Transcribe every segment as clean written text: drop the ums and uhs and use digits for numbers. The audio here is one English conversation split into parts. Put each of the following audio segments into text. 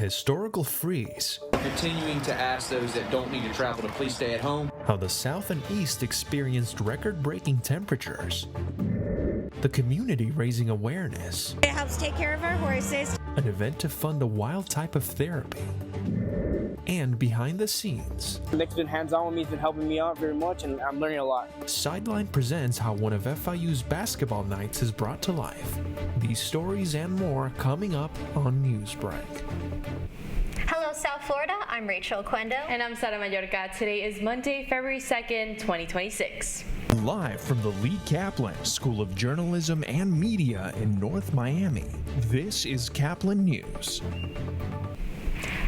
historical freeze. Continuing to ask those that don't need to travel to please stay at home. How the South and East experienced record-breaking temperatures. The community raising awareness. It helps take care of our horses. An event to fund a wild type of therapy. And behind the scenes. Nick's been hands-on with me, he's been helping me out very much, and I'm learning a lot. Sideline presents how one of FIU's basketball nights is brought to life. These stories and more coming up on Newsbreak. Hello, South Florida. I'm Rachel Quendo. And I'm Sara Mallorca. Today is Monday, February 2nd, 2026. Live from the Lee Caplin School of Journalism and Media in North Miami, this is Caplin News.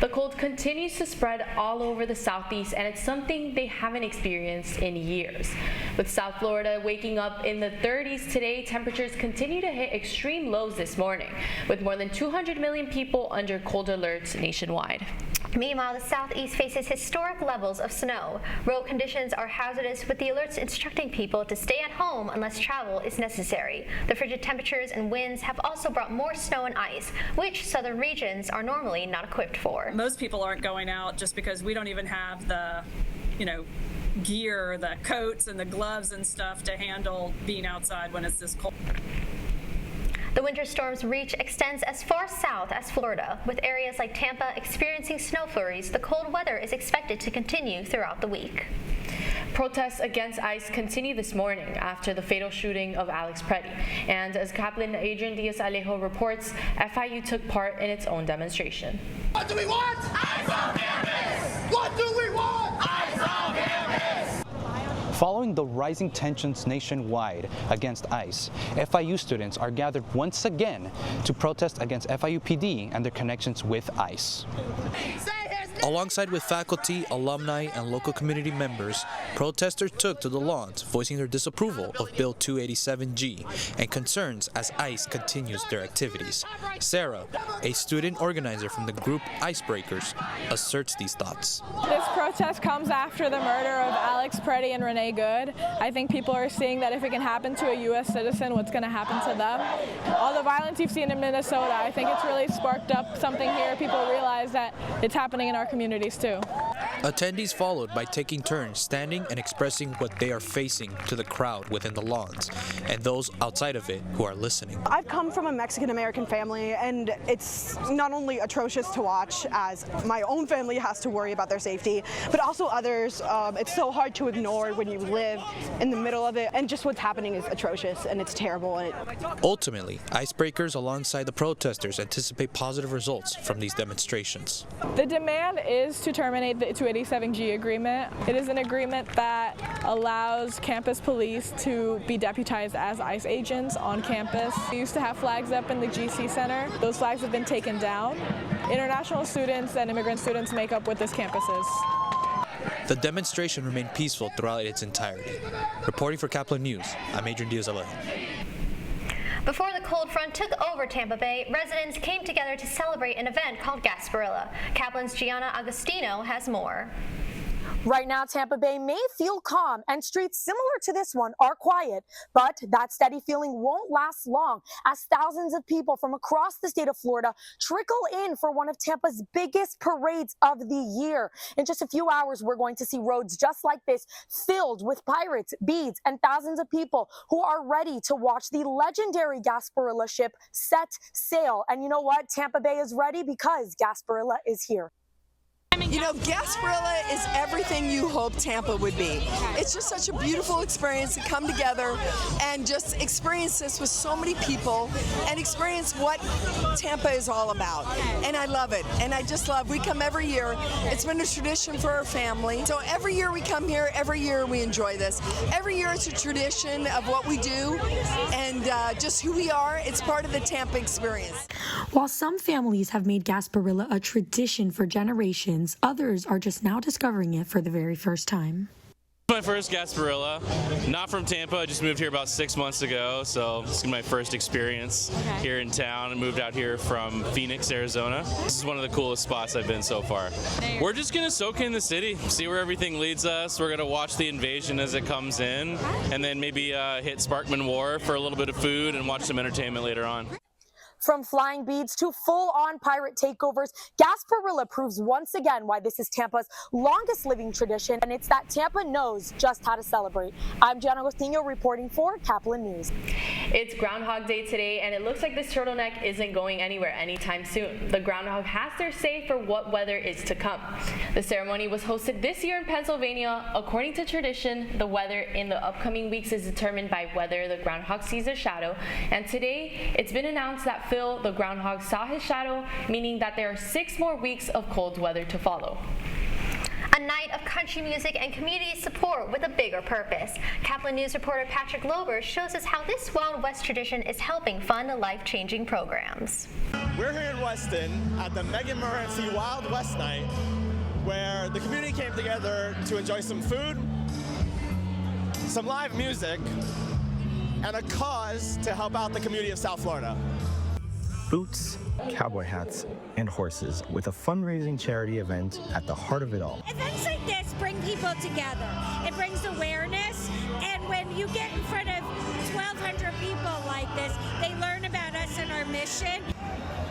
The cold continues to spread all over the southeast, and it's something they haven't experienced in years. With South Florida waking up in the 30s today, temperatures continue to hit extreme lows this morning, with more than 200 million people under cold alerts nationwide. Meanwhile, the southeast faces historic levels of snow. Road conditions are hazardous, with the alerts instructing people to stay at home unless travel is necessary. The frigid temperatures and winds have also brought more snow and ice, which southern regions are normally not equipped for. Most people aren't going out just because we don't even have the, gear, the coats and the gloves and stuff to handle being outside when it's this cold. The winter storm's reach extends as far south as Florida, with areas like Tampa experiencing snow flurries. The cold weather is expected to continue throughout the week. Protests against ICE continue this morning after the fatal shooting of Alex Preddy. And as Caplin Adrian Diaz-Alejo reports, FIU took part in its own demonstration. What do we want? ICE on campus! What do we want? ICE on campus! Following the rising tensions nationwide against ICE, FIU students are gathered once again to protest against FIU PD and their connections with ICE. Alongside with faculty, alumni, and local community members, protesters took to the lawns, voicing their disapproval of Bill 287G and concerns as ICE continues their activities. Sarah, a student organizer from the group Icebreakers, asserts these thoughts. This protest comes after the murder of Alex Preddy and Renee Good. I think people are seeing that if it can happen to a U.S. citizen, what's going to happen to them? All the violence you've seen in Minnesota, I think it's really sparked up something here. People realize that it's happening in our communities too. Attendees followed by taking turns standing and expressing what they are facing to the crowd within the lawns and those outside of it who are listening. I've come from a Mexican-American family, and it's not only atrocious to watch as my own family has to worry about their safety, but also others. It's so hard to ignore when you live in the middle of it, and just what's happening is atrocious and it's terrible. Ultimately, Icebreakers alongside the protesters anticipate positive results from these demonstrations. The demand is to terminate the 287G agreement. It is an agreement that allows campus police to be deputized as ICE agents on campus. We used to have flags up in the GC Center. Those flags have been taken down. International students and immigrant students make up what this campus is. The demonstration remained peaceful throughout its entirety. Reporting for Caplin News, I'm Adrian Diaz-Alejo. Before the cold front took over Tampa Bay, residents came together to celebrate an event called Gasparilla. Caplin's Gianna Agostino has more. Right now, Tampa Bay may feel calm, and streets similar to this one are quiet, but that steady feeling won't last long as thousands of people from across the state of Florida trickle in for one of Tampa's biggest parades of the year. In just a few hours, we're going to see roads just like this filled with pirates, beads, and thousands of people who are ready to watch the legendary Gasparilla ship set sail. And you know what? Tampa Bay is ready because Gasparilla is here. You know, Gasparilla is everything you hope Tampa would be. It's just such a beautiful experience to come together and just experience this with so many people and experience what Tampa is all about. And I love it. And I just love, we come every year. It's been a tradition for our family. So every year we come here, every year we enjoy this. Every year it's a tradition of what we do and just who we are. It's part of the Tampa experience. While some families have made Gasparilla a tradition for generations, others are just now discovering it for the very first time. My first Gasparilla, not from Tampa. I just moved here about 6 months ago, so this is my first experience here in town. I moved out here from Phoenix, Arizona. This is one of the coolest spots I've been so far. We're just gonna soak in the city, see where everything leads us. We're gonna watch the invasion as it comes in, and then maybe hit Sparkman Wharf for a little bit of food and watch some entertainment later on. From flying beads to full-on pirate takeovers, Gasparilla proves once again why this is Tampa's longest living tradition, and it's that Tampa knows just how to celebrate. I'm Gianna Agostino reporting for Caplin News. It's Groundhog Day today, and it looks like this turtleneck isn't going anywhere anytime soon. The groundhog has their say for what weather is to come. The ceremony was hosted this year in Pennsylvania. According to tradition, the weather in the upcoming weeks is determined by whether the groundhog sees a shadow, and today it's been announced that Phil, the groundhog, saw his shadow, meaning that there are 6 more weeks of cold weather to follow. A night of country music and community support with a bigger purpose. Caplin News reporter Patrick Lober shows us how this Wild West tradition is helping fund life-changing programs. We're here in Weston at the Megan Morency Wild West Night, where the community came together to enjoy some food, some live music, and a cause to help out the community of South Florida. Boots, cowboy hats, and horses with a fundraising charity event at the heart of it all. Events like this bring people together. It brings awareness, and when you get in front of 1,200 people like this, they learn about us and our mission.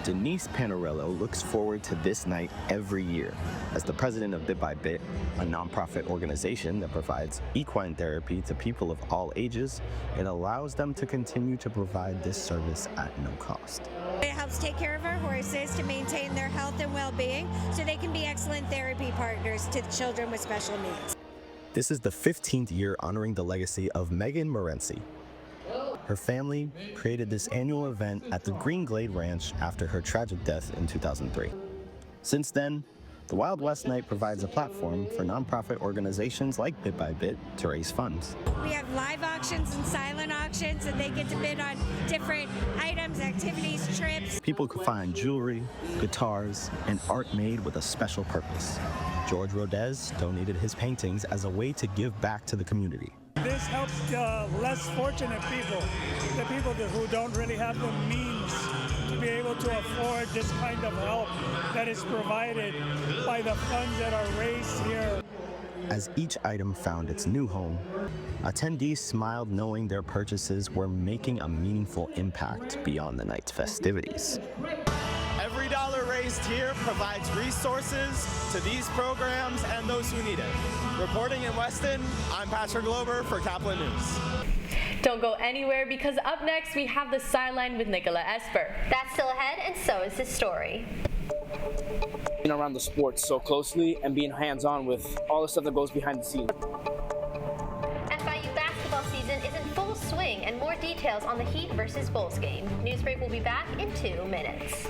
Denise Panarello looks forward to this night every year. As the president of Bit by Bit, a nonprofit organization that provides equine therapy to people of all ages, it allows them to continue to provide this service at no cost. It helps take care of our horses to maintain their health and well-being so they can be excellent therapy partners to children with special needs. This is the 15th year honoring the legacy of Megan Morency. Her family created this annual event at the Green Glade Ranch after her tragic death in 2003. Since then, the Wild West Night provides a platform for nonprofit organizations like Bit by Bit to raise funds. We have live auctions and silent auctions, and they get to bid on different items, activities, trips. People could find jewelry, guitars, and art made with a special purpose. George Rodez donated his paintings as a way to give back to the community. This helps the less fortunate people, the people who don't really have the means to be able to afford this kind of help that is provided by the funds that are raised here. As each item found its new home, attendees smiled knowing their purchases were making a meaningful impact beyond the night's festivities. Every dollar raised here provides resources to these programs and those who need it. Reporting in Weston, I'm Patrick Glover for Caplin News. Don't go anywhere, because up next we have the sideline with Nicola Esper. That's still ahead, and so is this story. Being around the sports so closely and being hands-on with all the stuff that goes behind the scenes. FIU basketball season is in full swing, and more details on the Heat versus Bulls game. Newsbreak will be back in 2 minutes.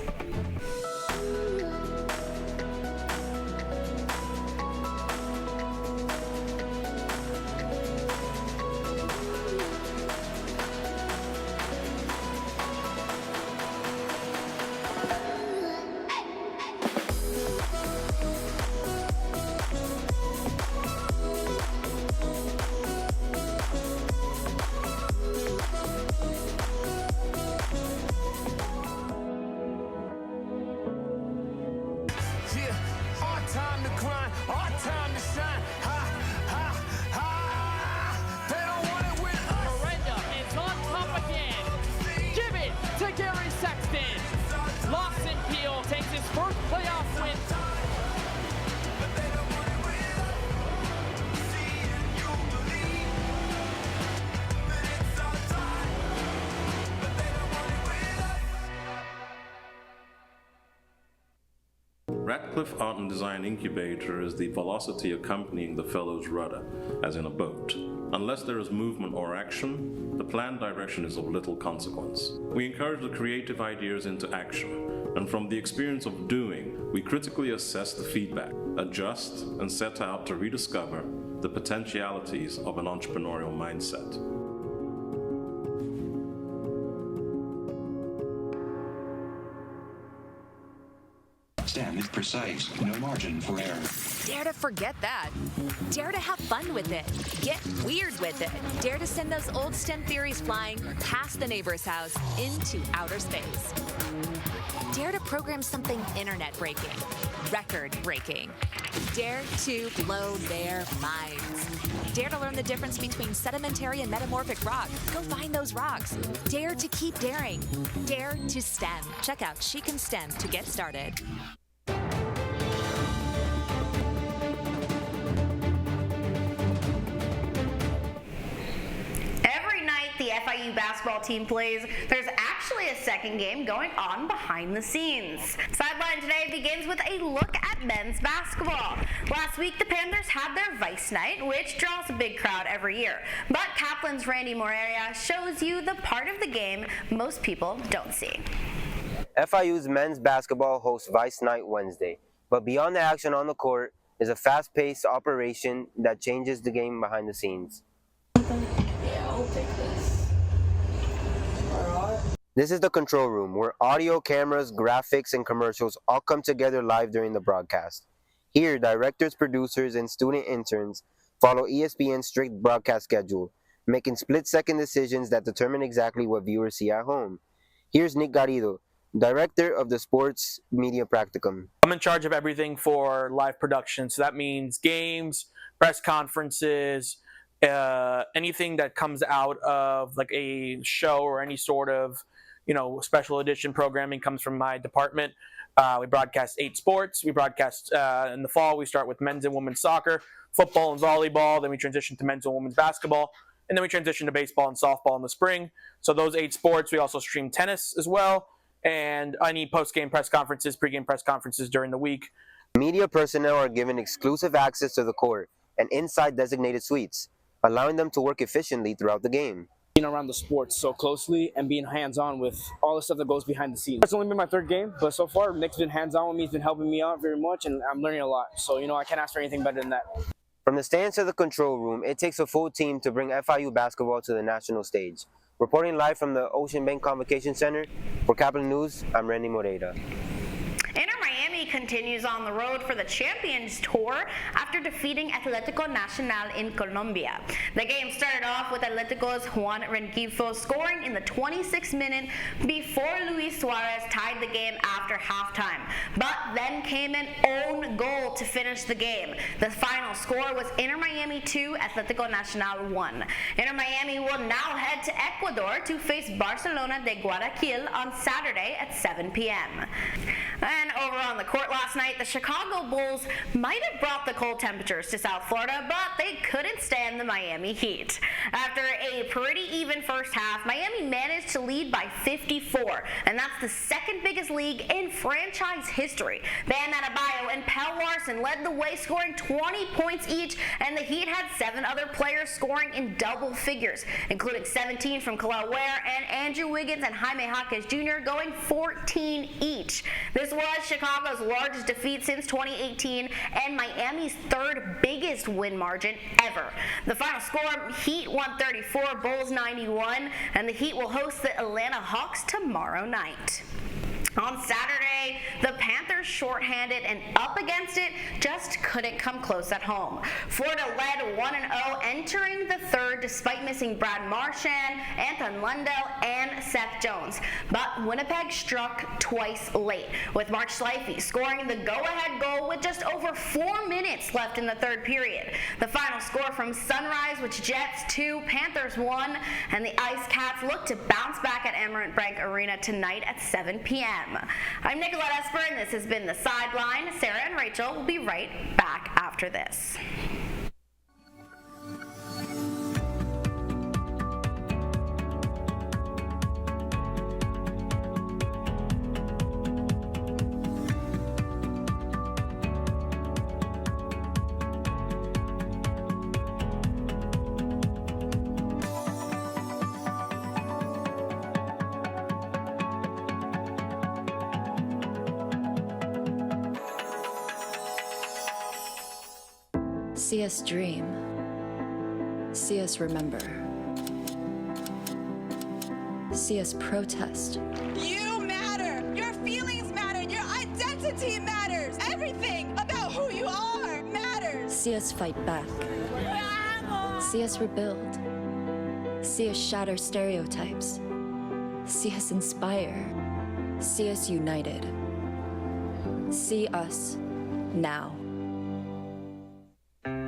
Radcliffe Art and Design Incubator is the velocity accompanying the fellow's rudder, as in a boat. Unless there is movement or action, the planned direction is of little consequence. We encourage the creative ideas into action, and from the experience of doing, we critically assess the feedback, adjust, and set out to rediscover the potentialities of an entrepreneurial mindset. STEM is precise, no margin for error. Dare to forget that. Dare to have fun with it. Get weird with it. Dare to send those old STEM theories flying past the neighbor's house into outer space. Dare to program something internet-breaking, record-breaking. Dare to blow their minds. Dare to learn the difference between sedimentary and metamorphic rock. Go find those rocks. Dare to keep daring. Dare to STEM. Check out She Can STEM to get started. The FIU basketball team plays, there's actually a second game going on behind the scenes. Sideline today begins with a look at men's basketball. Last week, the Panthers had their Vice Night, which draws a big crowd every year. But Caplin's Randy Moreira shows you the part of the game most people don't see. FIU's men's basketball hosts Vice Night Wednesday. But beyond the action on the court is a fast-paced operation that changes the game behind the scenes. I'll take this. This is the control room, where audio, cameras, graphics, and commercials all come together live during the broadcast. Here, directors, producers, and student interns follow ESPN's strict broadcast schedule, making split-second decisions that determine exactly what viewers see at home. Here's Nick Garrido, director of the Sports Media Practicum. I'm in charge of everything for live production, so that means games, press conferences, anything that comes out of like a show or any sort of special edition programming comes from my department. We broadcast 8 sports. We broadcast in the fall. We start with men's and women's soccer, football and volleyball. Then we transition to men's and women's basketball. And then we transition to baseball and softball in the spring. So those 8 sports, we also stream tennis as well. And I need post-game press conferences, pre-game press conferences during the week. Media personnel are given exclusive access to the court and inside designated suites, allowing them to work efficiently throughout the game. Being around the sports so closely and being hands-on with all the stuff that goes behind the scenes. It's only been my 3rd game, but so far Nick's been hands-on with me. He's been helping me out very much, and I'm learning a lot. So, I can't ask for anything better than that. From the stands to the control room, it takes a full team to bring FIU basketball to the national stage. Reporting live from the Ocean Bank Convocation Center, for Caplin News, I'm Randy Moreira. Inter Miami continues on the road for the Champions Tour after defeating Atlético Nacional in Colombia. The game started off with Atlético's Juan Rengifo scoring in the 26th minute before Luis Suarez tied the game after halftime. But then came an own goal to finish the game. The final score was Inter Miami 2, Atlético Nacional 1. Inter Miami will now head to Ecuador to face Barcelona de Guayaquil on Saturday at 7 p.m. And over on the court last night, the Chicago Bulls might have brought the cold temperatures to South Florida, but they couldn't stand the Miami Heat. After a pretty even first half, Miami managed to lead by 54, and that's the 2nd biggest league in franchise history. Bam Adebayo and Pell Larson led the way, scoring 20 points each, and the Heat had 7 other players scoring in double figures, including 17 from Kel'el Ware and Andrew Wiggins and Jaime Jaquez Jr. going 14 each. This was Chicago's largest defeat since 2018 and Miami's 3rd biggest win margin ever. The final score, Heat 134, Bulls 91, and the Heat will host the Atlanta Hawks tomorrow night. On Saturday, the Panthers, shorthanded and up against it, just couldn't come close at home. Florida led 1-0 entering the 3rd despite missing Brad Marchand, Anton Lundell, and Seth Jones. But Winnipeg struck twice late, with Mark Schleifke scoring the go-ahead goal with just over 4 minutes left in the 3rd period. The final score from Sunrise, which Jets 2, Panthers 1, and the Ice Cats look to bounce back at Amerant Bank Arena tonight at 7 p.m. I'm Nicolette Esper, and this has been The Sideline. Sarah and Rachel will be right back after this. See us dream. See us remember. See us protest. You matter. Your feelings matter. Your identity Identity matters. Everything about who you are matters. See us fight back. See us rebuild. See us shatter stereotypes. See us inspire. See us united. See us now.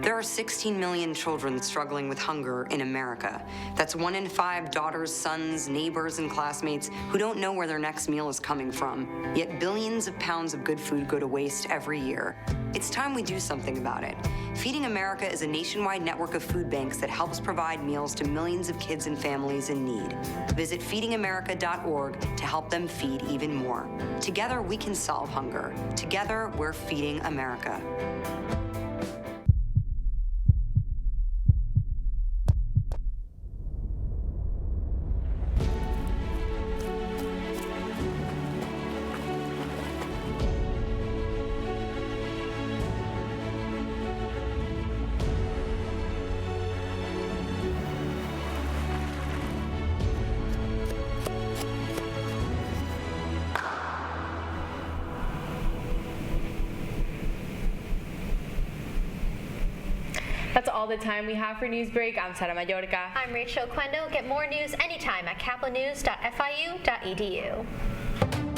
There are 16 million children struggling with hunger in America. That's 1 in 5 daughters, sons, neighbors, and classmates who don't know where their next meal is coming from. Yet billions of pounds of good food go to waste every year. It's time we do something about it. Feeding America is a nationwide network of food banks that helps provide meals to millions of kids and families in need. Visit feedingamerica.org to help them feed even more. Together, we can solve hunger. Together, we're feeding America. That's all the time we have for Newsbreak. I'm Sara Mallorca. I'm Rachel Quendo. Get more news anytime at caplinnews.fiu.edu.